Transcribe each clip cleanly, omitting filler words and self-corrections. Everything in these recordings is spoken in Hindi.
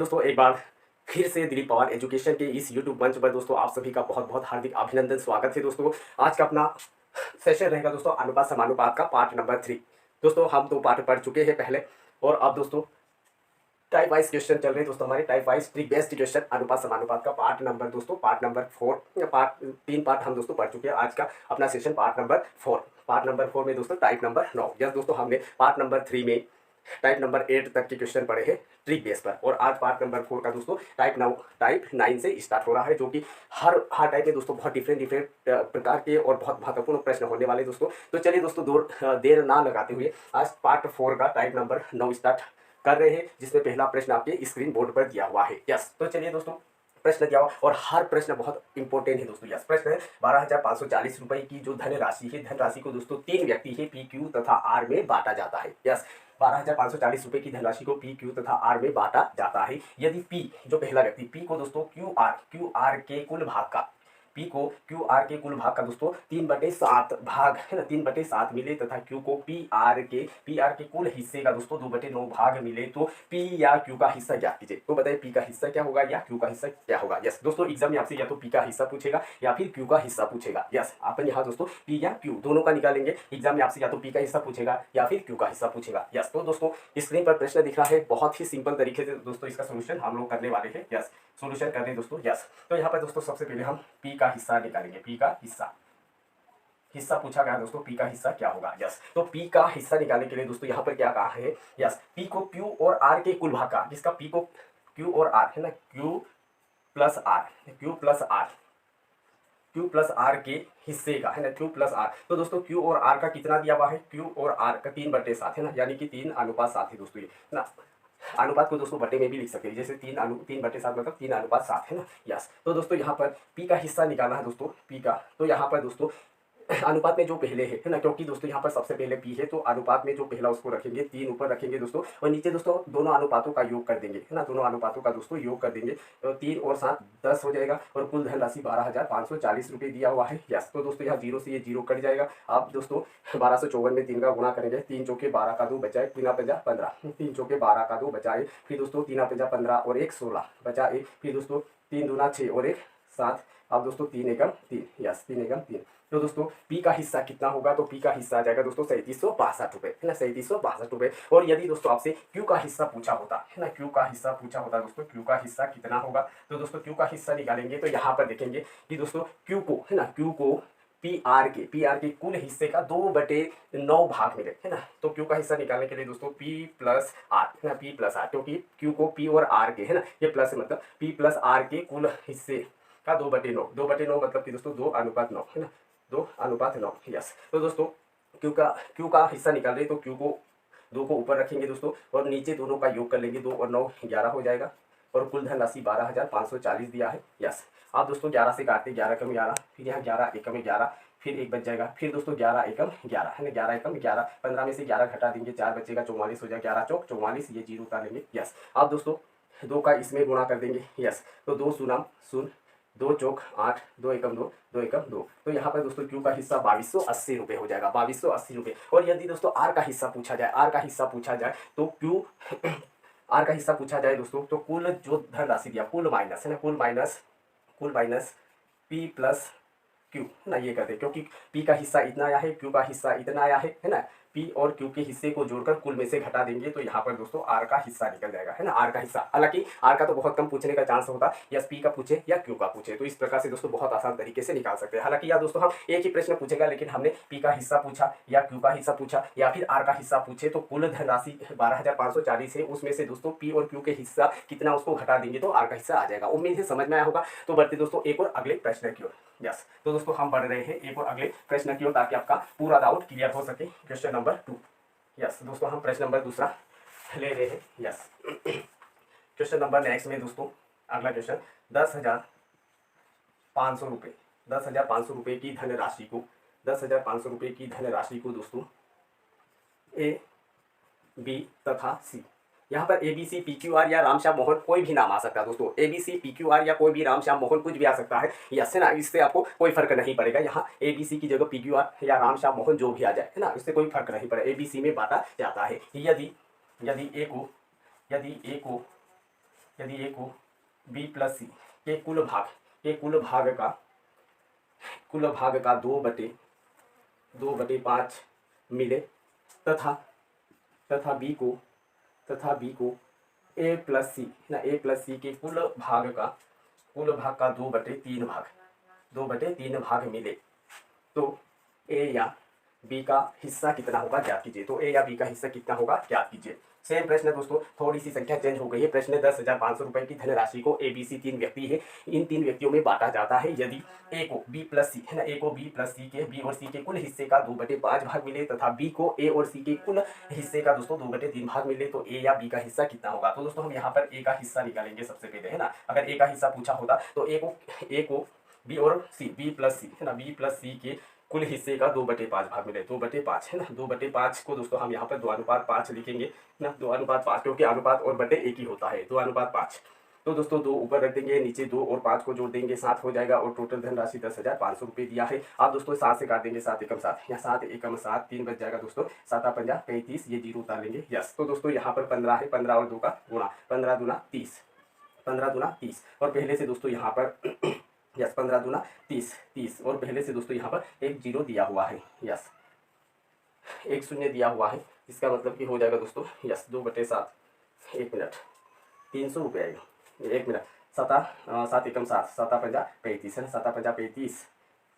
दोस्तों एक बार फिर से दिलीप पवार एजुकेशन के इस यूट्यूब मंच पर दोस्तों आप सभी का बहुत बहुत हार्दिक अभिनंदन, स्वागत है। दोस्तों आज का अपना सेशन रहेगा दोस्तों अनुपात समानुपात का पार्ट नंबर 3। दोस्तों हम 2 पार्ट पढ़ चुके हैं पहले, और अब दोस्तों टाइप वाइज क्वेश्चन चल रहे हैं। दोस्तों हमारे type wise trick based question अनुपात समानुपात का पार्ट नंबर 4 पार्ट 3 पार्ट हम दोस्तों पढ़ चुके हैं। आज का अपना सेशन पार्ट नंबर 4 में दोस्तों टाइप नंबर 9। यस दोस्तों हमने पार्ट नंबर 3 में टाइप नंबर 8 तक के क्वेश्चन पढ़े हैं ट्रिक बेस पर, और आज पार्ट नंबर 4 का दोस्तों टाइप 9 से स्टार्ट हो रहा है, जो कि हर टाइप में दोस्तों बहुत डिफरेंट प्रकार के और बहुत महत्वपूर्ण प्रश्न होने वाले दोस्तों। तो चलिए दोस्तों देर ना लगाते हुए आज पार्ट 4 का टाइप नंबर 9 स्टार्ट कर रहे हैं, जिसमें पहला प्रश्न आपके स्क्रीन बोर्ड पर दिया हुआ है। यस तो चलिए दोस्तों प्रश्न दिया हुआ, और हर प्रश्न बहुत इंपॉर्टेंट है दोस्तों। यस प्रश्न है 12,540 रुपए की जो धनराशि है, धनराशि को दोस्तों 3 व्यक्ति है पी क्यू तथा आर में बांटा जाता है। यस 12,540 रुपए की धनराशि को पी क्यू तथा आर में बांटा जाता है। यदि पी जो पहला व्यक्ति पी को दोस्तों क्यू आर के कुल भाग का पी को क्यू आर के कुल भाग का दोस्तों 3/7 भाग है ना, 3/7 मिले, तथा क्यू को पी आर के कुल हिस्से का दोस्तों 2/9 भाग मिले, तो पी या क्यू का हिस्सा ज्ञात कीजिए। तो बताइए पी का हिस्सा क्या होगा या क्यू का हिस्सा क्या होगा। यस दोस्तों एग्जाम में आपसे या तो पी का हिस्सा पूछेगा या फिर क्यू का हिस्सा पूछेगा। यस अपन यहाँ दोस्तों पी या क्यू दोनों का निकालेंगे। एग्जाम में आपसे या तो पी का हिस्सा पूछेगा या फिर क्यू का हिस्सा पूछेगा। यस तो दोस्तों स्क्रीन पर प्रश्न दिख रहा है, बहुत ही सिंपल तरीके से दोस्तों इसका सोल्यूशन हम लोग करने वाले हैं। यस सोल्यूशन कर रहे हैं दोस्तों। यस तो यहाँ पर दोस्तों सबसे पहले हम पी का हिस्सा निकालेंगे। पी का हिस्सा पूछा गया दोस्तों, पी का हिस्सा क्या होगा। यस तो पी का हिस्सा निकालने के लिए दोस्तों यहाँ पर क्या कहा है। यस पी को क्यू और आर के कुल भाग का, जिसका पी को क्यू और आर है ना, क्यू प्लस आर के हिस्से का है ना, क्यू प्लस आर। तो दोस्तों क्यू और आर का कितना दिया हुआ है, क्यू और आर का 3/7 है ना, यानी कि 3:7 है दोस्तों ये ना। अनुपात को दोस्तों बटे में भी लिख सकते हैं, जैसे 3/7 मतलब 3:7 है ना। यस तो दोस्तों यहाँ पर पी का हिस्सा निकालना है दोस्तों, पी का। तो यहाँ पर दोस्तों अनुपात में जो पहले है ना, क्योंकि दोस्तों यहाँ पर सबसे पहले पी है, तो अनुपात में जो पहला उसको रखेंगे 3 ऊपर रखेंगे दोस्तों, और नीचे दोस्तों दोनों अनुपातों का योग कर देंगे है ना, दोनों अनुपातों का दोस्तों योग कर देंगे। तो 3 और 7 10 हो जाएगा, और कुल धनराशि 12,540 रुपये दिया हुआ है। यस तो दोस्तों यहाँ 0 से ये 0 कट जाएगा। आप दोस्तों 1254 में 3 का गुणा करेंगे, 3 चौके 12 का 2 बचाए, 3×5 15, 3 चौके 12 का 2 बचाए, फिर दोस्तों 3×5 15 और 1 16 बचा 1, फिर दोस्तों 3 दूना 6 और 1 7, अब दोस्तों 3 एकम 3। यस 3 एकम 3। तो दोस्तों पी का हिस्सा कितना होगा, तो पी का हिस्सा आ जाएगा दोस्तों 3762 रुपये है ना, 3762 रुपये। और यदि दोस्तों आपसे क्यू का हिस्सा पूछा होता है ना, क्यू का हिस्सा पूछा होता दोस्तों, क्यू का हिस्सा कितना होगा, तो दोस्तों क्यू का हिस्सा निकालेंगे। तो यहाँ पर देखेंगे कि दोस्तों क्यू को है ना, क्यू को पी आर के कुल हिस्से का 2/9 भाग मिले है ना। तो क्यू का हिस्सा निकालने के लिए दोस्तों पी प्लस आर है ना, पी प्लस आर, क्योंकि क्यू को पी और आर के है ना, ये प्लस मतलब पी प्लस आर के कुल हिस्से का 2/9 मतलब कि दोस्तों 2:9 है ना, 2:9। यस तो दोस्तों क्यू का हिस्सा निकाल रहे, तो क्यू को 2 को ऊपर रखेंगे दोस्तों, और नीचे दोनों का योग कर लेंगे, 2 और 9 11 हो जाएगा, और कुल धनराशि 12,540 दिया है। यस आप दोस्तों 11 से काटते, 11 कम 11, फिर यहाँ 11 एकम 11, फिर 1 बच जाएगा, फिर दोस्तों 11 एकम 11 है ना, 11 एकम 11, 15 में से 11 घटा देंगे, 4 बचेगा, 44 हो जाएगा, 11 चौक 44, ये 0 उतार लेंगे। यस आप दोस्तों 2 का इसमें गुणा कर देंगे। यस तो 2 शून्य शून्य, 2 चौक 8, 2 एकम 2, 2 एकम 2। तो यहाँ पर दोस्तों क्यू का हिस्सा 2280 रुपये हो जाएगा, 2280 रुपये। और यदि दोस्तों आर का हिस्सा पूछा जाए, तो क्यू आर का हिस्सा पूछा जाए दोस्तों, तो कुल जो धनराशि दिया, कुल माइनस है ना, कुल माइनस पी प्लस क्यू ना, ये करते हैं, क्योंकि पी का हिस्सा इतना आया है, क्यू का हिस्सा इतना आया है ना। पी और क्यू के हिस्से को जोड़कर कुल में से घटा देंगे, तो यहाँ पर दोस्तों आर का हिस्सा निकल जाएगा है ना, आर का हिस्सा। हालांकि आर का तो बहुत कम पूछने का चांस होता है, या पी का पूछे या क्यू का पूछे, तो इस प्रकार से दोस्तों बहुत आसान तरीके से निकाल सकते हैं। हालांकि या दोस्तों हम एक ही प्रश्न पूछेगा, लेकिन हमने पी का हिस्सा पूछा या क्यू का हिस्सा पूछा या फिर आर का हिस्सा पूछे, तो कुल धनराशि 12,540 है, उसमें से दोस्तों पी और क्यू के हिस्सा कितना उसको घटा देंगे, तो आर का हिस्सा आ जाएगा। उम्मीद है समझ में आया होगा। तो बढ़ते दोस्तों एक और अगले प्रश्न की ओर। यस तो दोस्तों हम बढ़ रहे हैं एक और अगले प्रश्न की ओर, ताकि आपका पूरा डाउट क्लियर हो सके। Question number 2। यस दोस्तों हम प्रश्न नंबर 2 ले रहे हैं। यस क्वेश्चन नंबर नेक्स्ट में दोस्तों अगला क्वेश्चन 10,500 रुपये, 10,500 रुपये की धनराशि को, 10,500 रुपये की धनराशि को दोस्तों ए बी तथा सी, यहाँ पर A B C P Q R या रामश्याम मोहन कोई भी नाम आ सकता है दोस्तों, A B C P Q R या कोई भी रामश्याम मोहन कुछ भी आ सकता है। यस है ना, इससे आपको कोई फर्क नहीं पड़ेगा। यहाँ ए बी सी की जगह पी क्यू आर या रामश्याम मोहन जो भी आ जाए है ना, इससे कोई फर्क नहीं पड़ेगा, ए बी सी में बांटा जाता है। यदि ए को यदि ए को बी प्लस सी के कुल भाग का 2/5 मिले तथा बी को ए प्लस सी के कुल भाग का 2/3 भाग मिले तो ए या बी का हिस्सा कितना होगा ज्ञात कीजिए। तो ए या बी का हिस्सा कितना होगा ज्ञात कीजिए। सेम प्रश्न है दोस्तों, थोड़ी सी संख्या चेंज हो गई है। प्रश्न 10,500 रुपए की धनराशि को ए बी सी 3 व्यक्ति है, इन 3 व्यक्तियों में बांटा जाता है। यदि ए को बी प्लस सी है ना, ए को बी प्लस सी के बी और सी के कुल हिस्से का 2/5 भाग मिले तथा बी को ए और सी के कुल हिस्से का दोस्तों 2/3 भाग मिले तो ए या बी का हिस्सा कितना होगा। तो दोस्तों हम यहाँ पर ए का हिस्सा निकालेंगे सबसे पहले, है ना। अगर ए का हिस्सा पूछा होता तो ए को बी और सी बी प्लस सी है ना, बी प्लस सी के कुल हिस्से का 2/5 भाग मिले, 2/5 है ना। 2/5 को दोस्तों हम यहाँ पर 2:5 लिखेंगे ना, 2:5 क्योंकि अनुपात और बटे एक ही होता है, 2:5। तो दोस्तों 2 ऊपर रख देंगे, नीचे 2 और 5 को जोड़ देंगे 7 हो जाएगा और टोटल धनराशि 10,500 रुपये दिया है। आप दोस्तों 7 से काट देंगे, 7 एकम 7 या 7 एकम 7, 3 बच जाएगा दोस्तों, 7 पंजा 35, ये 0 उतार लेंगे, यस। तो दोस्तों यहाँ पर 15 है, 15 और 2 का गुणा, 15 दूना 30, 15 दूना 30 और पहले से दोस्तों यहाँ पर यस 15 दूना 30 और पहले से दोस्तों यहाँ पर एक 0 दिया हुआ है, यस, एक 0 दिया हुआ है। इसका मतलब कि हो जाएगा दोस्तों यस 2/7, 1 मिनट 300 रुपये आएगा, 1 मिनट 7 एकम 7, 7 पंजा 35 है ना, 7 पंजा 35,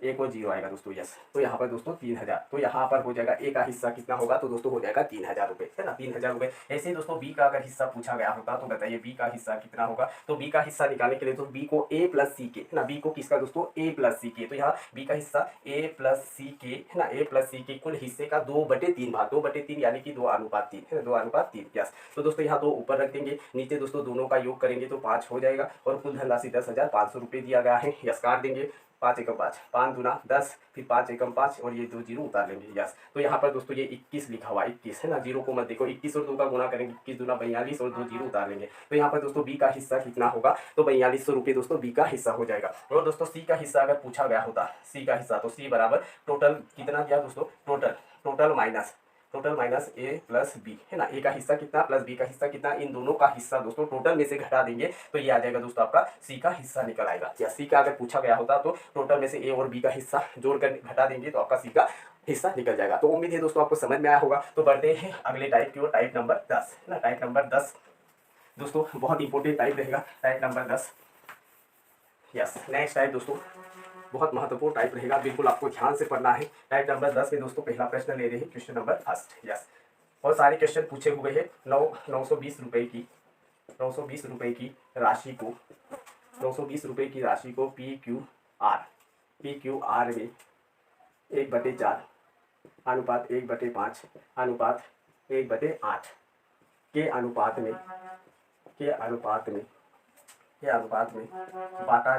एक और 0 आएगा दोस्तों, यस। तो यहाँ पर दोस्तों 3000, तो यहाँ पर हो जाएगा ए का हिस्सा कितना होगा, तो दोस्तों हो जाएगा 3000 रुपये, है ना, 3000 रुपये। ऐसे ही दोस्तों बी का अगर हिस्सा पूछा गया होता तो बताइए बी का हिस्सा कितना होगा। तो बी का हिस्सा निकालने के लिए तो बी को ए प्लस सी के, है ना, बी को किसका दोस्तों ए प्लस सी के, तो यहाँ बी का हिस्सा ए प्लस सी के, है ना, ए प्लस सी के कुल हिस्से का 2/3 भाग, 2/3 यानी कि 2:3 है ना, 2:3, यस। तो दोस्तों यहाँ 2 ऊपर रख देंगे, नीचे दोस्तों दोनों का योग करेंगे तो 5 हो जाएगा और कुल धनराशि 10,500 रुपये दिया गया है, यस। काट देंगे 5 एकम 5, 5 दूना 10, फिर 5 एकम 5 और ये 2 0 उतार लेंगे, यस। तो यहाँ पर दोस्तों ये 21 लिखा हुआ, 21 है ना, 0 को मत देखो, 21 और 2 का गुणा करेंगे, 21 दूना 42 और 2 0 उतार लेंगे। तो यहाँ पर दोस्तों बी का हिस्सा कितना होगा, तो 4200 रुपये दोस्तों बी का हिस्सा हो जाएगा। और दोस्तों सी का हिस्सा अगर पूछा गया होता, सी का हिस्सा, तो सी बराबर टोटल कितना दिया दोस्तों, टोटल माइनस ए प्लस बी, है ना, ए का हिस्सा कितना प्लस बी का हिस्सा कितना, इन दोनों का हिस्सा दोस्तों टोटल में से घटा देंगे तो ये आ जाएगा दोस्तों आपका सी का हिस्सा निकल आएगा। या सी का अगर पूछा गया होता तो टोटल में से ए और बी का हिस्सा जोड़कर घटा देंगे तो आपका सी का हिस्सा निकल जाएगा। तो उम्मीद है दोस्तों आपको समझ में आया होगा। तो बढ़ते हैं अगले टाइप की ओर, टाइप नंबर 10, है ना, टाइप नंबर 10 दोस्तों बहुत इंपॉर्टेंट टाइप रहेगा, type number 10, yes. Next type दोस्तों बहुत महत्वपूर्ण टाइप रहेगा, बिल्कुल आपको ध्यान से पढ़ना है। टाइप नंबर 10 में दोस्तों पहला प्रश्न ले रहे हैं, क्वेश्चन नंबर फर्स्ट, यस। और सारे क्वेश्चन पूछे हुए हैं 920 रुपये की, 920 रुपये की राशि को, 920 रुपये की राशि को PQR में 1/4 अनुपात 1/5 अनुपात 1/8 के अनुपात में बांटा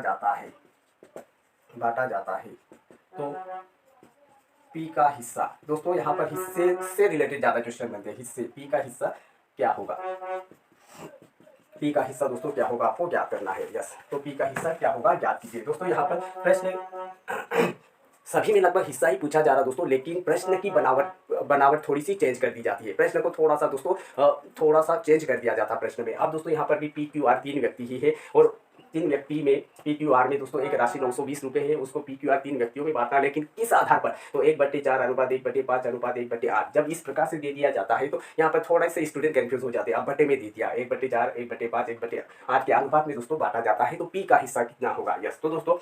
जाता है। तो पी का हिस्सा दोस्तों यहाँ पर हिस्से से रिलेटेड ज़्यादा क्वेश्चन बनते हैं, हिस्से पी का हिस्सा क्या होगा, पी का हिस्सा दोस्तों क्या होगा आपको ज्ञात करना है, यस। तो पी का हिस्सा क्या होगा ज्ञात कीजिए। दोस्तों यहाँ पर प्रश्न सभी में लगभग हिस्सा ही पूछा जा रहा दोस्तों, लेकिन प्रश्न की बनावट थोड़ी सी चेंज कर दी जाती है, प्रश्न को थोड़ा सा दोस्तों थोड़ा सा चेंज कर दिया जाता है प्रश्न में। अब दोस्तों यहाँ पर भी PQR 3 व्यक्ति ही है और 3 व्यक्ति में PQR में दोस्तों एक राशि 920 रुपये है, उसको PQR 3 व्यक्तियों में बांटना, लेकिन किस आधार पर, तो 1/4 अनुपात 1/5 अनुपात 1/8। जब इस प्रकार से दे दिया जाता है तो यहाँ पर थोड़ा सा स्टूडेंट कंफ्यूज हो जाते हैं। अब बटे में दे दिया 1/4 1/5 1/8 के अनुपात में दोस्तों बांटा जाता है, तो पी का हिस्सा कितना होगा, यस। तो दोस्तों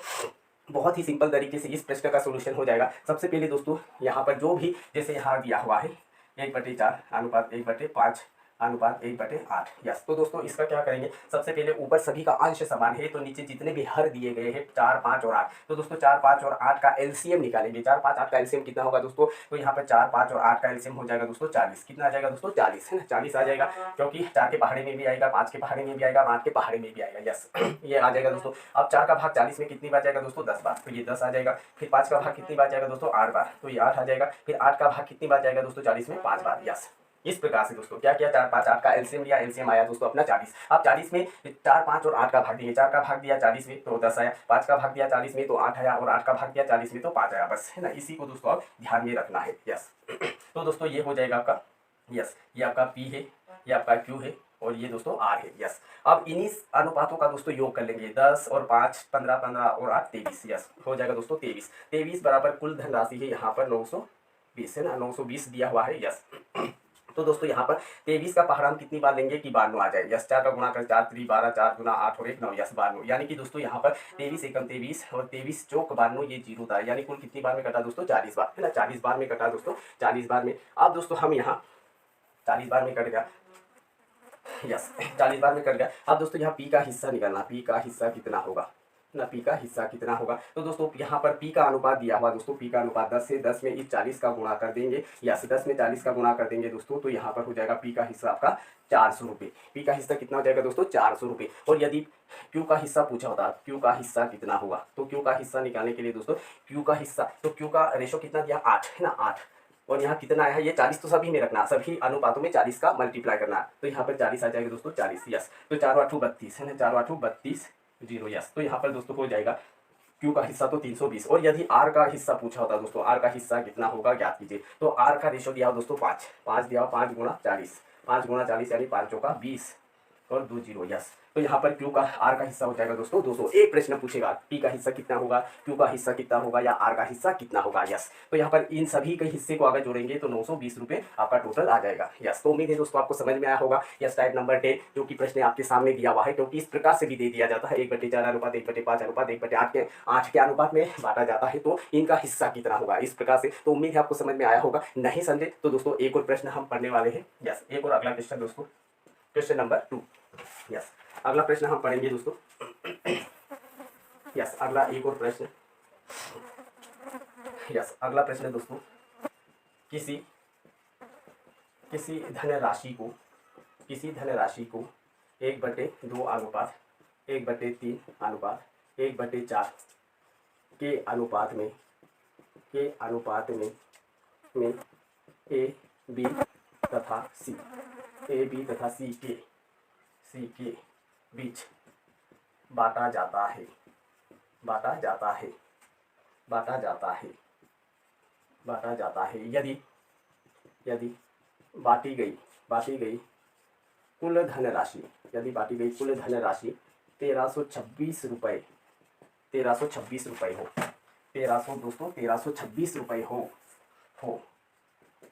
बहुत ही सिंपल तरीके से इस प्रश्न का सोल्यूशन हो जाएगा। सबसे पहले दोस्तों यहाँ पर जो भी जैसे यहाँ दिया हुआ है 1/4 अनुपात 1/5 अनुपात 1/8, यस। तो दोस्तों इसका क्या करेंगे, सबसे पहले ऊपर सभी का अंश समान है तो नीचे जितने भी हर दिए गए हैं 4, 5 और 8, तो दोस्तों 4, 5 और 8 का एलसीएम निकालेंगे। 4, 5, 8 का एलसीएम कितना होगा दोस्तों, तो यहाँ पर 4, 5 और 8 का एलसीएम हो जाएगा दोस्तों 40। कितना आ जाएगा दोस्तों 40, है ना, 40 आ जाएगा, क्योंकि 4 के पहाड़े में भी आएगा, 5 के पहाड़े में भी आएगा, 8 के पहाड़े में भी आएगा, यस। ये आ जाएगा दोस्तों। अब 4 का भाग 40 में कितनी बार जाएगा दोस्तों 10 बार, तो ये 10 आ जाएगा। फिर 5 का भाग कितनी बार जाएगा दोस्तों 8 बार, तो ये 8 आ जाएगा। फिर 8 का भाग कितनी बार जाएगा दोस्तों 40 में 5 बार, यस। इस प्रकार से दोस्तों क्या किया, 4, 5, 8 का एलसीएम लिया, एलसीएम आया दोस्तों अपना 40। अब 40 में 4, 5 और 8 का भाग दिए, 4 का भाग दिया 40 में तो 10 आया, 5 का भाग दिया 40 में तो 8 आया और 8 का भाग दिया 40 में तो 5 आया, बस, है ना। इसी को दोस्तों आप ध्यान में रखना है, यस। तो दोस्तों ये हो जाएगा आपका, यस, ये आपका पी है, ये आपका क्यू है और ये दोस्तों आर है। यस, अब इन्हीं अनुपातों का दोस्तों योग कर लेंगे। 10 और 5 15, 15 और 8 23। यस, हो जाएगा दोस्तों 23। 23 बराबर कुल धनराशि है यहाँ पर 920 है ना, 920 दिया हुआ है। यस, तो दोस्तों यहाँ पर 23 का पहाड़ा हम कितनी बार लेंगे कि 92 आ जाए। यस, 4 का गुणा कर 4 3 12, 4 गुना 8 और 1 9। यस, 92, यानी कि दोस्तों यहाँ पर 23 एकम 23 और 23 चौक 92, ये जीरो था, यानी कुल कितनी बार में कटा दोस्तों 40 बार है ना, 40 बार में कटा दोस्तों, 40 बार में। अब दोस्तों हम यहाँ 40 बार में कट गया। यस, 40 बार में कट गया। अब दोस्तों यहाँ पी का हिस्सा निकालना, पी का हिस्सा कितना होगा ना, पी का हिस्सा कितना होगा। तो दोस्तों यहाँ पर पी का अनुपात दिया हुआ दोस्तों, पी का अनुपात 10 से 10 में इस 40 का गुणा कर देंगे। यस, 10 में 40 का गुणा कर देंगे दोस्तों, तो यहाँ पर हो जाएगा पी का हिस्सा आपका 400 रुपये। पी का हिस्सा कितना हो जाएगा दोस्तों 400 रुपये। और यदि क्यू का हिस्सा पूछा होता, क्यू का हिस्सा कितना होगा, तो क्यू का हिस्सा निकालने के लिए दोस्तों क्यू का हिस्सा, तो क्यू का रेशो कितना दिया 8 है ना, 8। और यहाँ कितना आया है, ये 40 तो सभी में रखना, सभी अनुपातों में 40 का मल्टीप्लाई करना, तो यहाँ पर 40 आ जाएगा दोस्तों 40। यस, तो 4 8 32 है ना, 4 8 32 जीरो। यस, तो यहाँ पर दोस्तों हो जाएगा क्यू का हिस्सा तो 320। और यदि आर का हिस्सा पूछा होता दोस्तों, आर का हिस्सा कितना होगा ज्ञात कीजिए। तो आर का रेशो दिया हो दोस्तों 5, 5 दिया हो, 5 गुणा 40, 5 गुणा 40 यानी 5 चौका 20 और 2 जीरो। यस, तो यहाँ पर क्यू का आर का हिस्सा हो जाएगा दोस्तों 200। एक प्रश्न पूछेगा पी का हिस्सा कितना होगा, क्यू का हिस्सा कितना होगा या आर का हिस्सा कितना होगा। यस, तो यहाँ पर इन सभी के हिस्से को अगर जोड़ेंगे तो 920 रुपये आपका टोटल आ जाएगा। यस, तो उम्मीद है दोस्तों आपको समझ में आया होगा। यस, टाइप नंबर 10 जो कि प्रश्न आपके सामने दिया हुआ है, क्योंकि इस प्रकार से भी दे दिया जाता है 1/4 अनुपात 1/5 अनुपात 1/8 के अनुपात में बांटा जाता है, तो इनका हिस्सा कितना होगा इस प्रकार से। तो उम्मीद है आपको समझ में आया होगा। नहीं समझे तो दोस्तों एक और प्रश्न हम पढ़ने वाले हैं। यस, एक और अगला क्वेश्चन दोस्तों, क्वेश्चन नंबर 2। यस, अगला प्रश्न हम पढ़ेंगे दोस्तों। यस, अगला एक और प्रश्न। यस, अगला प्रश्न दोस्तों, किसी धनराशि को 1/2 अनुपात 1/3 अनुपात 1/4 के अनुपात में ए बी तथा सी के बीच बांटा जाता है। यदि बांटी गई कुल धनराशि 1326 रुपये हो, 1326 रुपये हो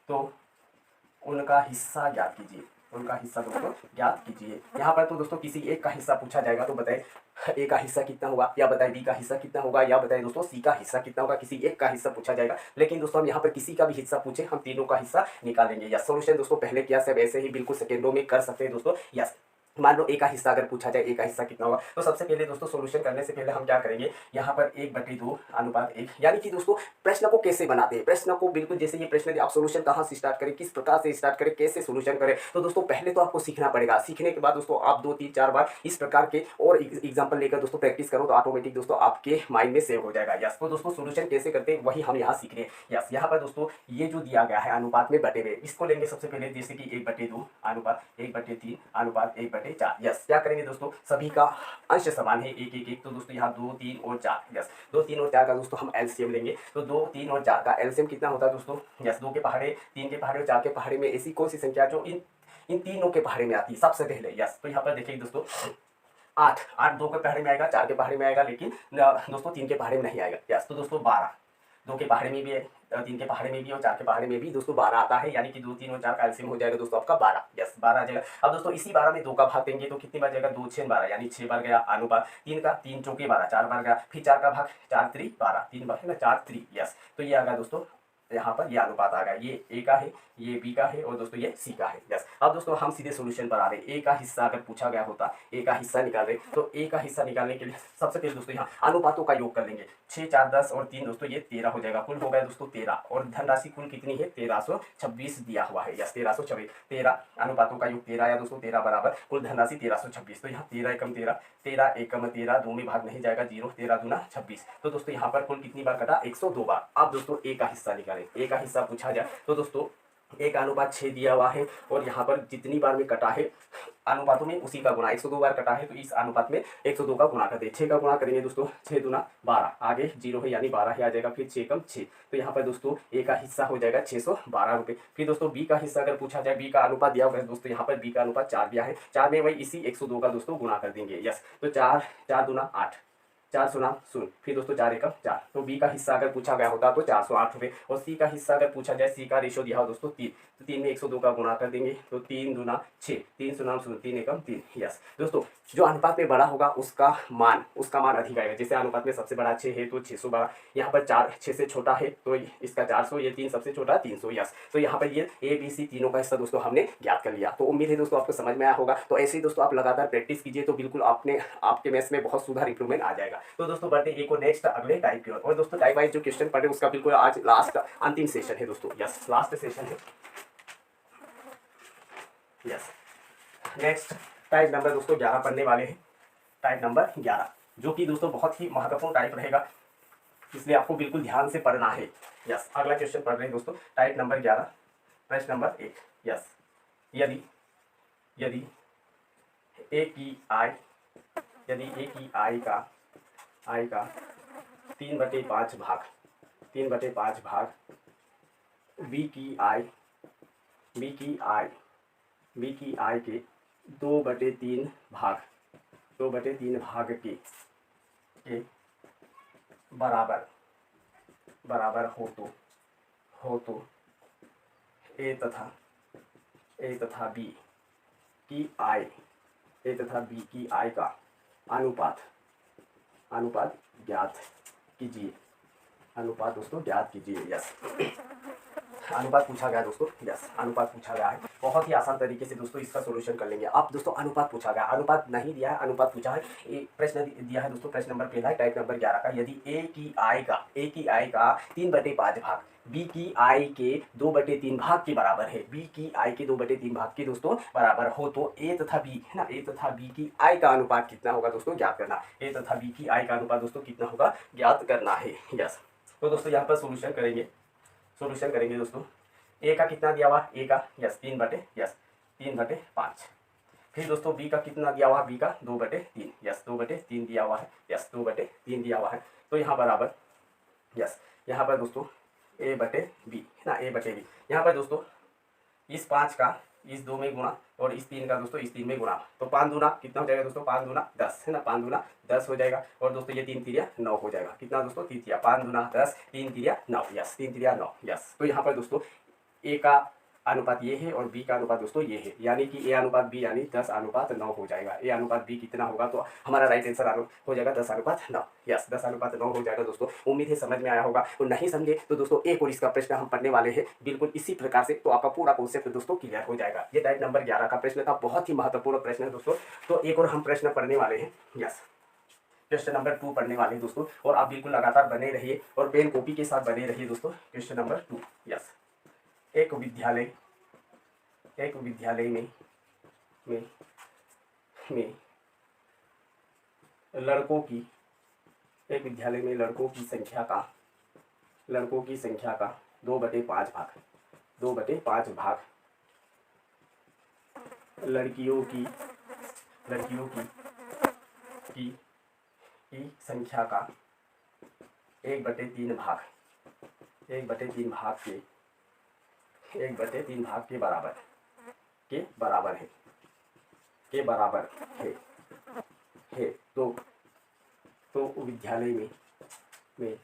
तो उनका हिस्सा ज्ञात कीजिए। दोस्तों ज्ञात कीजिए। यहाँ पर तो दोस्तों किसी एक का हिस्सा पूछा जाएगा, तो बताए ए का हिस्सा कितना होगा, या बताए बी का हिस्सा कितना होगा, या बताए दोस्तों सी का हिस्सा कितना होगा। किसी एक का हिस्सा पूछा जाएगा, लेकिन दोस्तों हम यहाँ पर किसी का भी हिस्सा पूछे, हम तीनों का हिस्सा निकालेंगे। या सोल्यूशन दोस्तों पहले किया सब ऐसे ही बिल्कुल सेकेंडों में कर सकते हैं दोस्तों। यस, मान लो ए का हिस्सा अगर पूछा जाए, ए का हिस्सा कितना होगा, तो सबसे पहले दोस्तों सॉल्यूशन करने से पहले हम क्या करेंगे, यहाँ पर 1/2 अनुपात 1, यानी कि दोस्तों प्रश्न को कैसे बनाते हैं, प्रश्न को बिल्कुल जैसे ये प्रश्न दिया, आप सॉल्यूशन कहाँ से स्टार्ट करें, किस प्रकार से स्टार्ट करें, कैसे सॉल्यूशन करें। तो दोस्तों पहले तो आपको सीखना पड़ेगा। सीखने के बाद दोस्तों आप 2 3 4 बार इस प्रकार के और एग्जाम्पल लेकर दोस्तों प्रैक्टिस करो, तो ऑटोमेटिक दोस्तों आपके माइंड में सेव हो जाएगा। यस, तो दोस्तों सॉल्यूशन कैसे करते हैं वही हम यहाँ सीख रहे हैं। यस, यहाँ पर दोस्तों ये जो दिया गया है अनुपात में बटे हुए, इसको लेंगे सबसे पहले, जैसे कि 1/2 अनुपात 1/3 अनुपात 1/4। यस, क्या करेंगे दोस्तों, सभी का अंश समान है 1 1 1, तो दोस्तों यहाँ 2 3 और 4। यस, 2 3 और 4 का दोस्तों हम एलसीएम लेंगे, तो 2 3 और 4 का एलसीएम कितना होता है दोस्तों। यस, 2 के पहाड़े 3 के पहाड़े और 4 के पहाड़े में ऐसी कौन सी संख्या जो इन तीनों के पहाड़े में आती है सबसे पहले। यस, तो यहाँ पर देखिए दोस्तों 8 2 के पहाड़े में आएगा, 4 के पहाड़े में आएगा, लेकिन दोस्तों 3 के पहाड़े में नहीं आएगा। यस, तो दोस्तों 12 2 के पहाड़े में भी है, 3 के पहाड़े में भी और 4 के पहाड़े में भी दोस्तों 12 आता है, यानी कि 2 3 और 4 का एलसीएम हो जाएगा दोस्तों आपका 12। यस, 12 आ जाएगा। अब दोस्तों इसी 12 में 2 का भाग देंगे तो कितनी बार जाएगा, 2 6 12, यानी 6 बार गया अनुपात। 3 का 3 चौके 12, 4 बार गया, फिर 4 का भाग 4 3 12, 3 बार है ना, 4 3। यस, तो ये आ गया दोस्तों, यहाँ पर ये अनुपात आ गया, ये ए का है, ये बी का है और दोस्तों ये सी का है। यस, अब दोस्तों हम सीधे सॉल्यूशन पर आ रहे हैं। ए का हिस्सा अगर पूछा गया होता, ए का हिस्सा निकाल रहे, तो ए का हिस्सा निकालने के लिए सबसे पहले दोस्तों यहाँ अनुपातों का योग कर लेंगे। 6 4 10 और 3 दोस्तों ये 13 हो जाएगा, कुल हो गया दोस्तों 13। और धनराशि कुल कितनी है, 1326 दिया हुआ है। यस, 1326, 13 अनुपातों का योग 13 या दोस्तों 13 बराबर कुल धनराशि 1326। तो यहाँ 13 एकम 13, 13 एकम 13, 2 में भाग नहीं जाएगा, 0, 13 दूना 26। तो दोस्तों यहाँ पर कुल कितनी बार कटा, 102 बार। अब दोस्तों ए का हिस्सा निकालें, ए का हिस्सा पूछा जाए तो दोस्तों 1 का अनुपात 6 दिया हुआ है और यहाँ पर जितनी बार में कटा है अनुपातों में उसी का गुणा, 102 बार कटा है तो इस अनुपात में 102 का गुणा कर दे। 6 का गुणा करेंगे दोस्तों, 6 दूना 12, आगे 0 है यानी 12 ही आ जाएगा, फिर 6 कम 6, तो यहाँ पर दोस्तों ए का हिस्सा हो जाएगा 612 रुपये। फिर दोस्तों बी का हिस्सा अगर पूछा जाए, बी का अनुपात दिया हुआ है दोस्तों, यहाँ पर बी का अनुपात 4 दिया है, 4 में वही इसी 102 का दोस्तों गुणा कर देंगे। यस, तो 4 दूना 8, 4 सुना 0, फिर दोस्तों 4 एकम 4, तो बी का हिस्सा अगर पूछा गया होता तो 408 रुपये। और सी का हिस्सा अगर पूछा जाए, सी का रेशो दिया हो दोस्तों 3, तो 3 में 102 का गुणा कर देंगे, तो 3 दूना 6, 3 सुना 0, 3 एकम 3। यस दोस्तों, जो अनुपात में बड़ा होगा उसका मान अधिक आएगा। जैसे अनुपात में सबसे बड़ा 6 है तो 612, यहाँ पर 4 6 से छोटा है तो इसका 400, ये 3 सबसे छोटा 300। यस, तो यहाँ पर ये ए बी सी तीनों का हिस्सा दोस्तों हमने ज्ञात कर लिया। तो उम्मीद है दोस्तों आपको समझ में आया होगा। तो ऐसे ही दोस्तों आप लगातार प्रैक्टिस कीजिए तो बिल्कुल आपके मैथ्स में बहुत सुधार इंप्रूवमेंट आ जाएगा। तो दोस्तों बढ़ते एक और नेक्स्ट अगले टाइप की और दोस्तों टाइप वाइज जो क्वेश्चन पढ़े उसका बिल्कुल आज लास्ट अंतिम सेशन है दोस्तों। यस, लास्ट सेशन है। यस, नेक्स्ट टाइप नंबर दोस्तों 11 पढ़ने वाले हैं। टाइप नंबर 11 जो कि दोस्तों बहुत ही महत्वपूर्ण टाइप रहेगा, इसलिए आपको बिल्कुल ध्यान से पढ़ना है। यस, अगला क्वेश्चन पढ़ रहे हैं दोस्तों, टाइप नंबर 11, प्रश्न नंबर 1। यस, यदि ए की आई का 3/5 भाग बी की आई के 2/3 भाग के बराबर हो तो ए तथा बी की आई का अनुपात ज्ञात कीजिए। अनुपात दोस्तों ज्ञात कीजिए। यस, अनुपात पूछा गया दोस्तों। यस, अनुपात पूछा गया है, बहुत ही आसान तरीके से दोस्तों इसका सोल्यूशन कर लेंगे आप। दोस्तों अनुपात पूछा गया, अनुपात नहीं दिया है, अनुपात पूछा है। प्रश्न दिया है दोस्तों, प्रश्न नंबर पहला है टाइप नंबर 11 का। यदि ए की आई का 3/5 भाग बी की आई के 2/3 भाग के बराबर है, बी की आई के 2/3 भाग के दोस्तों बराबर हो तो ए तथा बी है ना, ए तथा बी की आई का अनुपात कितना होगा दोस्तों ज्ञात करना। ए तथा बी की आई का अनुपात दोस्तों कितना होगा ज्ञात करना है। यस, तो दोस्तों यहाँ पर सोल्यूशन करेंगे दोस्तों। ए का कितना दिया हुआ, ए का 3/5। फिर दोस्तों बी का कितना दिया हुआ, बी का 2/3। यस, 2/3 दिया हुआ है। यस, 2/3 दिया हुआ है, तो यहाँ बराबर। यस, यहाँ पर दोस्तों ए बटे बी है ना, ए बटे बी। यहाँ पर दोस्तों इस 5 का इस 2 में गुणा और इस 3 का दोस्तों इस 3 में गुणा, तो 5 दूना कितना हो जाएगा दोस्तों, 5 दूना 10 है ना, 5 दूना 10 हो जाएगा। और दोस्तों ये 3 तिरिया 9 हो जाएगा। कितना दोस्तों, 3 तिरिया 5 दूना 10, 3 तिरिया 9। यस, 3 तिरिया 9। यस, तो यहाँ पर दोस्तों ए का अनुपात ये है और बी का अनुपात दोस्तों ये है, यानी कि ए अनुपात बी यानी 10:9 हो जाएगा। ए अनुपात बी कितना होगा, तो हमारा राइट आंसर हो जाएगा 10:9। यस, 10:9 हो जाएगा दोस्तों। उम्मीद है समझ में आया होगा, और नहीं समझे तो दोस्तों एक और इसका प्रश्न हम पढ़ने वाले हैं बिल्कुल इसी प्रकार से, तो आपका पूरा कॉन्सेप्ट दोस्तों क्लियर हो जाएगा। ये टाइप नंबर 11 का प्रश्न था, बहुत ही महत्वपूर्ण प्रश्न है दोस्तों। तो एक और हम प्रश्न पढ़ने वाले हैं। यस, क्वेश्चन नंबर 2 पढ़ने वाले हैं दोस्तों, और आप बिल्कुल लगातार बने रहिए और पेन कॉपी के साथ बने रहिए दोस्तों। Question number 2। यस, एक विद्यालय में लड़कों की संख्या का 2/5 भाग लड़कियों की संख्या का 1/3 भाग के बराबर है। तो विद्यालय में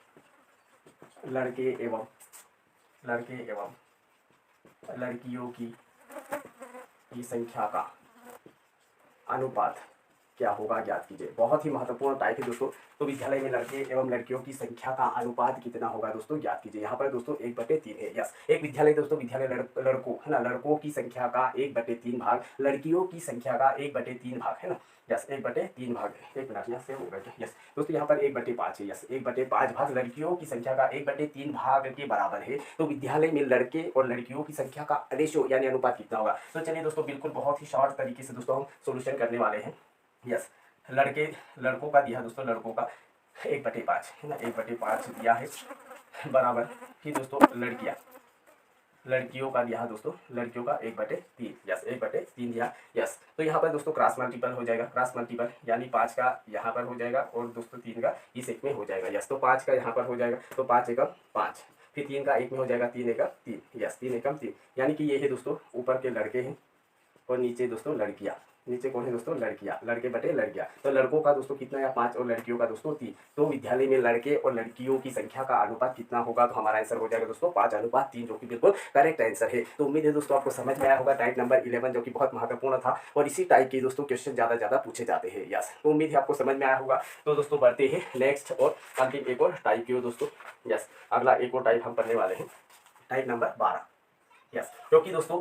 लड़के एवं लड़कियों की संख्या का अनुपात क्या होगा ज्ञात कीजिए। बहुत ही महत्वपूर्ण टाइप है दोस्तों। तो विद्यालय में लड़के एवं लड़कियों की संख्या का अनुपात कितना होगा दोस्तों ज्ञात कीजिए। यहाँ पर दोस्तों 1/3 है। यस, एक विद्यालय दोस्तों, विद्यालय लड़कों है ना, लड़कों की संख्या का 1/3 भाग, लड़कियों की संख्या का 1/3 भाग है ना। यस, 1/3 भाग है। एक मिनट यहाँ से हो गया। यस दोस्तों, यहाँ पर 1/5 है। यस, 1/5 भाग लड़कियों की संख्या का 1/3 भाग के बराबर है। तो विद्यालय में लड़के और लड़कियों की संख्या का रेशो यानी अनुपात कितना होगा। तो चलिए दोस्तों बिल्कुल बहुत ही शॉर्ट तरीके से दोस्तों हम सोल्यूशन करने वाले हैं। यस, लड़कों का दिया दोस्तों, लड़कों का 1/5 है ना, 1/5 दिया है बराबर। फिर दोस्तों लड़कियों का दिया है दोस्तों, लड़कियों का 1/3, यस 1/3 दिया, यस। तो यहाँ पर दोस्तों क्रॉस मल्टीपल हो जाएगा, क्रॉस मल्टीपल यानी 5 का यहाँ पर हो जाएगा और दोस्तों 3 का इस एक में हो जाएगा, यस। तो 5 का यहाँ पर हो जाएगा, तो 5 एकम 5, फिर 3 का एक में हो जाएगा 3 एकम 3, यस 3 एकम 3, यानी कि ये है दोस्तों ऊपर के लड़के हैं और नीचे दोस्तों लड़कियाँ। नीचे कौन है दोस्तों, लड़कियाँ, लड़के बटे लड़कियाँ। तो लड़कों का दोस्तों कितना या 5 और लड़कियों का दोस्तों 3। तो विद्यालय में लड़के और लड़कियों की संख्या का अनुपात कितना होगा, तो हमारा आंसर हो जाएगा दोस्तों 5:3, जो कि बिल्कुल करेक्ट आंसर है। तो उम्मीद है दोस्तों आपको समझ में आया होगा टाइप नंबर 11, जो कि बहुत महत्वपूर्ण था और इसी टाइप के दोस्तों क्वेश्चन ज़्यादा पूछे जाते हैं, यस। तो उम्मीद है आपको समझ में आया होगा। तो दोस्तों बढ़ते हैं नेक्स्ट और अंतिम एक और टाइप की हो दोस्तों, यस। अगला एक और टाइप हम पढ़ने वाले हैं, टाइप नंबर 12, यस। क्योंकि दोस्तों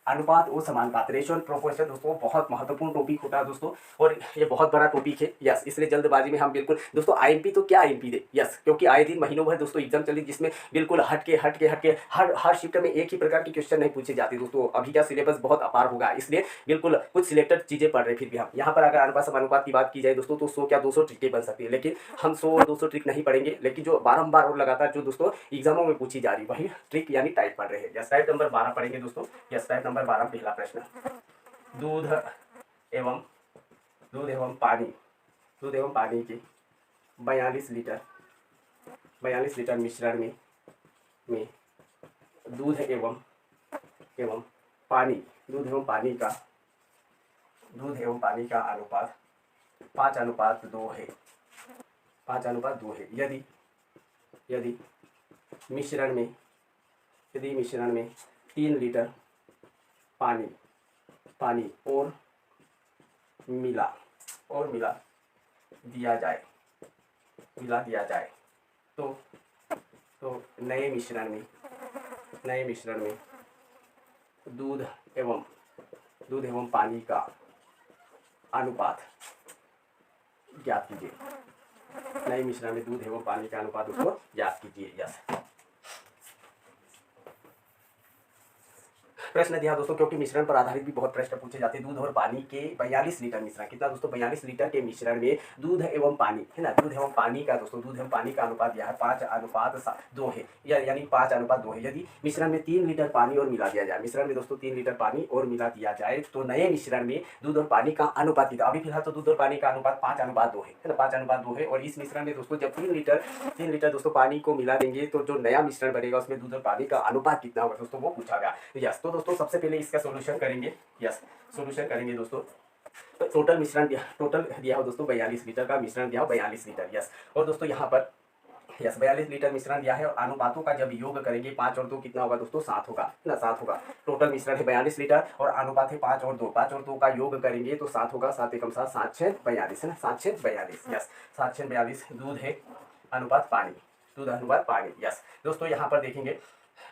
अनुपात और समानुपात, रेशियो एंड प्रोपोर्शन दोस्तों बहुत महत्वपूर्ण टॉपिक होता है दोस्तों, और ये बहुत बड़ा टॉपिक है, यस। इसलिए जल्दबाजी में हम बिल्कुल दोस्तों आईएमपी तो क्या आईएमपी दे, यस, क्योंकि आए दिन महीनों भर दोस्तों एग्जाम चली, जिसमें बिल्कुल हटके हर शिफ्ट में एक ही प्रकार के क्वेश्चन नहीं पूछे जाते दोस्तों। अभी का सिलेबस बहुत अपार होगा, इसलिए बिल्कुल कुछ सिलेक्टेड चीजें पढ़ रहे। फिर भी हम यहाँ पर अगर अनुपात समानुपात की बात की जाए दोस्तों, तो 100 क्या 200 ट्रिकें बन सकती है, लेकिन हम 100 और 200 ट्रिक नहीं पढ़ेंगे, लेकिन जो बारंबार और लगातार जो दोस्तों एग्जामों में पूछी जा रही वही ट्रिक यानी टाइप पढ़ रहे हैं, यस। टाइप नंबर 12 पढ़ेंगे दोस्तों, यस। टाइप नंबर 12 पहला प्रश्न, दूध एवं पानी, दूध एवं पानी के 42 लीटर मिश्रण में दूध एवं पानी, दूध एवं पानी का अनुपात 5:2 है, 5:2 है। यदि मिश्रण में 3 लीटर पानी और मिला दिया जाए तो नए मिश्रण में दूध एवं पानी का अनुपात ज्ञात कीजिए। नए मिश्रण में दूध एवं पानी का अनुपात उसको ज्ञात कीजिए, यस। प्रश्न दिया दोस्तों, क्योंकि मिश्रण पर आधारित भी बहुत प्रश्न पूछे जाते हैं। दूध और पानी के 42 लीटर मिश्रण, कितना दोस्तों 42 लीटर के मिश्रण में दूध एवं पानी है ना, दूध एवं पानी का दोस्तों दूध एवं पानी का अनुपात दिया है 5:2 है, यानी 5:2 है। यदि मिश्रण में 3 लीटर पानी और मिला दिया जाए, मिश्रण में दोस्तों 3 लीटर पानी और मिला दिया जाए तो नए मिश्रण में दूध और पानी का अनुपात कितना। अभी फिलहाल तो दूध और पानी का अनुपात 5:2 है ना, 5:2 है। और इस मिश्रण में दोस्तों जब 3 लीटर दोस्तों पानी को मिला देंगे तो जो नया मिश्रण बनेगा उसमें दूध और पानी का अनुपात कितना होगा दोस्तों, वो पूछा गया, यस। तो दोस्तों सबसे पहले इसका सॉल्यूशन करेंगे, यस, सॉल्यूशन करेंगे दोस्तों। तो टोटल दिया हो दोस्तों 42 लीटर का मिश्रण दिया हो 42 लीटर, यस। और दोस्तों यहाँ पर यस 42 लीटर मिश्रण दिया है और अनुपातों का जब योग करेंगे 5 और 2 कितना होगा दोस्तों 7 होगा ना, 7 होगा। टोटल मिश्रण है 42 लीटर और अनुपात है 5 और 2, 5 और 2 का योग करेंगे तो 7 होगा, 7 एकम 7, 7 6 42 है ना, 7 6 42, यस। 7 6 42 दूध है अनुपात पानी, दूध अनुपात पानी, यस। दोस्तों यहाँ पर देखेंगे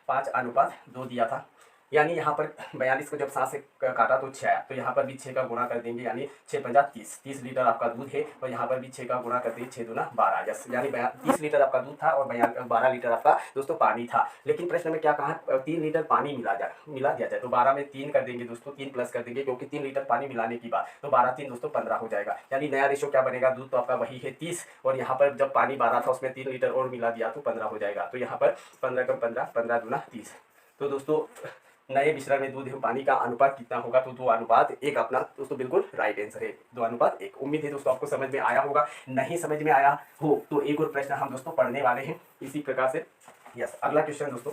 5:2 दिया था, यानी यहाँ पर 42 को जब 7 से काटा तो 6 आया, तो यहाँ पर भी 6 का गुणा कर देंगे, यानी 6×5 30 लीटर आपका दूध है और यहाँ पर भी 6 का गुणा कर देंगे, 6 दूना 12, यस। यानी 30 लीटर आपका दूध था और 12 लीटर आपका दोस्तों पानी था। लेकिन प्रश्न में क्या कहा, 3 लीटर पानी मिला दिया जाए तो 12 में 3 कर देंगे दोस्तों, 3 प्लस कर देंगे, क्योंकि 3 लीटर पानी मिलाने की बात, तो 12 3 दोस्तों 15 हो जाएगा। यानी नया रेशो क्या बनेगा, दूध तो आपका वही है 30 और यहाँ पर जब पानी 12 था उसमें 3 लीटर और मिला दिया तो 15 हो जाएगा। तो यहाँ पर 15 कम 15, 15 दूना 30। तो दोस्तों नए मिश्रण में दूध एवं पानी का अनुपात कितना होगा, तो 2:1 अपना दोस्तों बिल्कुल राइट आंसर है, 2:1। उम्मीद है दोस्तों आपको समझ में आया होगा। नहीं समझ में आया हो तो एक और प्रश्न हम दोस्तों पढ़ने वाले हैं इसी प्रकार से, यस। अगला क्वेश्चन दोस्तों,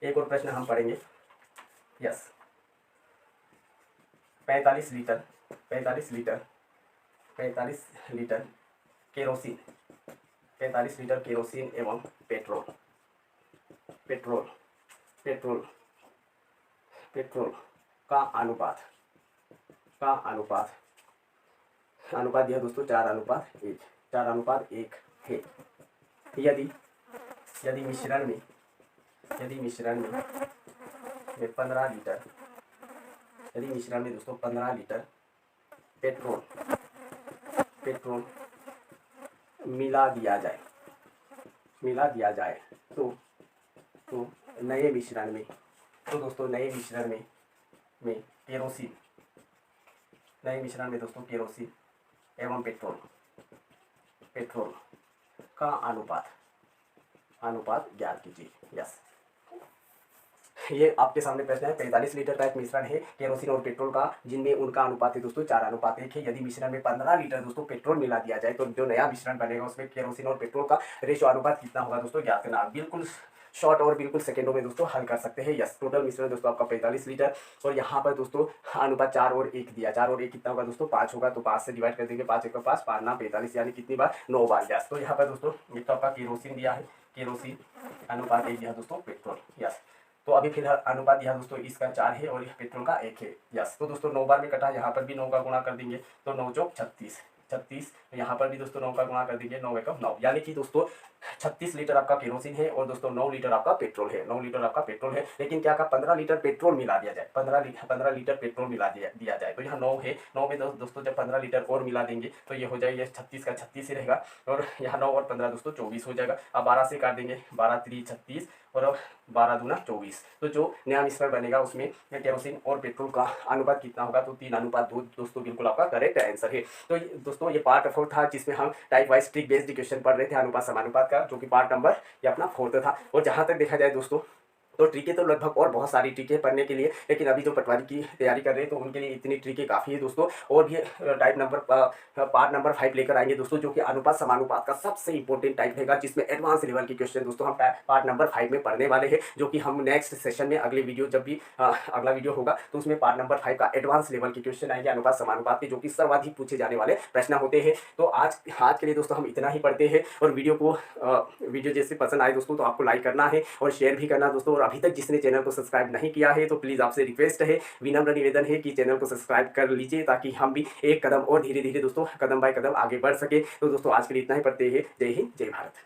एक और प्रश्न हम पढ़ेंगे, yes. 45 litre kerosene, 45 litre kerosene एवं पेट्रोल का अनुपात दिया दोस्तों 4:1 है। यदि मिश्रण में 15 लीटर, यदि मिश्रण में दोस्तों 15 लीटर पेट्रोल मिला दिया जाए तो नए मिश्रण में, तो दोस्तों नए मिश्रण में केरोसिन, नए मिश्रण में दोस्तों केरोसिन एवं पेट्रोल का अनुपात ज्ञात कीजिए, यस। ये आपके सामने प्रश्न है। 45 लीटर का एक मिश्रण है केरोसिन और पेट्रोल का, जिनमें उनका अनुपात है दोस्तों 4:1 है। यदि मिश्रण में 15 लीटर दोस्तों पेट्रोल मिला दिया जाए तो जो नया मिश्रण बनेगा उसमें केरोसिन और पेट्रोल का रेशो अनुपात कितना होगा दोस्तों, ज्ञात करना। बिल्कुल शॉर्ट और बिल्कुल सेकंडों में दोस्तों हल कर सकते हैं। यस, टोटल मिश्रण दोस्तों आपका 45 लीटर, और यहाँ पर दोस्तों अनुपात 4 और 1 दिया। 4 और 1 कितना होगा दोस्तों, 5 होगा। तो 5 से डिवाइड कर देंगे, 5 1 5, 5 ना 45, यानी कितनी बार, 9 बार। यस, तो यहाँ पर दोस्तों एक तो आपका केरोसिन दिया है, केरोसिन अनुपात 1 दिया दोस्तों पेट्रोल। यस, तो अभी फिलहाल अनुपात दिया दोस्तों इसका 4 है और यह पेट्रोल का 1 है। यस, तो दोस्तों 9 बार में कटा, यहाँ पर भी 9 का गुणा कर देंगे तो 9 चौक 36, 36, यहाँ पर भी दोस्तों 9 का गुणा कर देंगे, 9 एकम 9, यानी कि दोस्तों 36 लीटर आपका केरोसिन है और दोस्तों 9 लीटर आपका पेट्रोल है। 9 लीटर आपका पेट्रोल है, लेकिन क्या का 15 लीटर पेट्रोल मिला दिया जाए, 15 लीटर पेट्रोल मिला दिया जाए। तो यहाँ 9 है, 9 में दोस्तों जब 15 लीटर और मिला देंगे तो ये हो जाएगा, ये 36 का 36 ही रहेगा, और यहाँ 9 और 15 दोस्तों 24 हो जाएगा। अब 12 से काट देंगे, 12 3 36 और अब 12 दूना 24। तो जो नया मिश्रण बनेगा उसमें केरोसिन और पेट्रोल का अनुपात कितना होगा, तो 3:2 दोस्तों बिल्कुल आपका करेक्ट आंसर है। तो दोस्तों ये पार्ट 4 था, जिसमें हम type wise trick based equation पढ़ रहे थे अनुपात समानुपात का, जो कि पार्ट नंबर ये अपना 4 था। और जहाँ तक देखा जाए दोस्तों तो ट्रिकें तो लगभग और बहुत सारी ट्रिकें पढ़ने के लिए, लेकिन अभी जो पटवारी की तैयारी कर रहे हैं तो उनके लिए इतनी ट्रिकें काफ़ी है दोस्तों। और भी टाइप नंबर पार्ट नंबर 5 लेकर आएंगे दोस्तों, जो कि अनुपात समानुपात का सबसे इंपॉर्टेंट टाइप रहेगा, जिसमें एडवांस लेवल के क्वेश्चन दोस्तों हम पार्ट नंबर 5 में पढ़ने वाले हैं, जो कि हम नेक्स्ट सेशन में अगले वीडियो, जब भी अगला वीडियो होगा तो उसमें पार्ट नंबर 5 का एडवांस लेवल के क्वेश्चन आएंगे अनुपात समानुपात के, जो कि सर्वाधिक पूछे जाने वाले प्रश्न होते हैं। तो आज के लिए दोस्तों हम इतना ही पढ़ते हैं, और वीडियो जैसे पसंद आए दोस्तों तो आपको लाइक करना है और शेयर भी करना दोस्तों। और अभी तक जिसने चैनल को सब्सक्राइब नहीं किया है तो प्लीज़ आपसे रिक्वेस्ट है, विनम्र निवेदन है कि चैनल को सब्सक्राइब कर लीजिए, ताकि हम भी एक कदम और धीरे धीरे दोस्तों कदम बाय कदम आगे बढ़ सके। तो दोस्तों आज के लिए इतना ही, पढ़ते हैं। जय हिंद, जय भारत।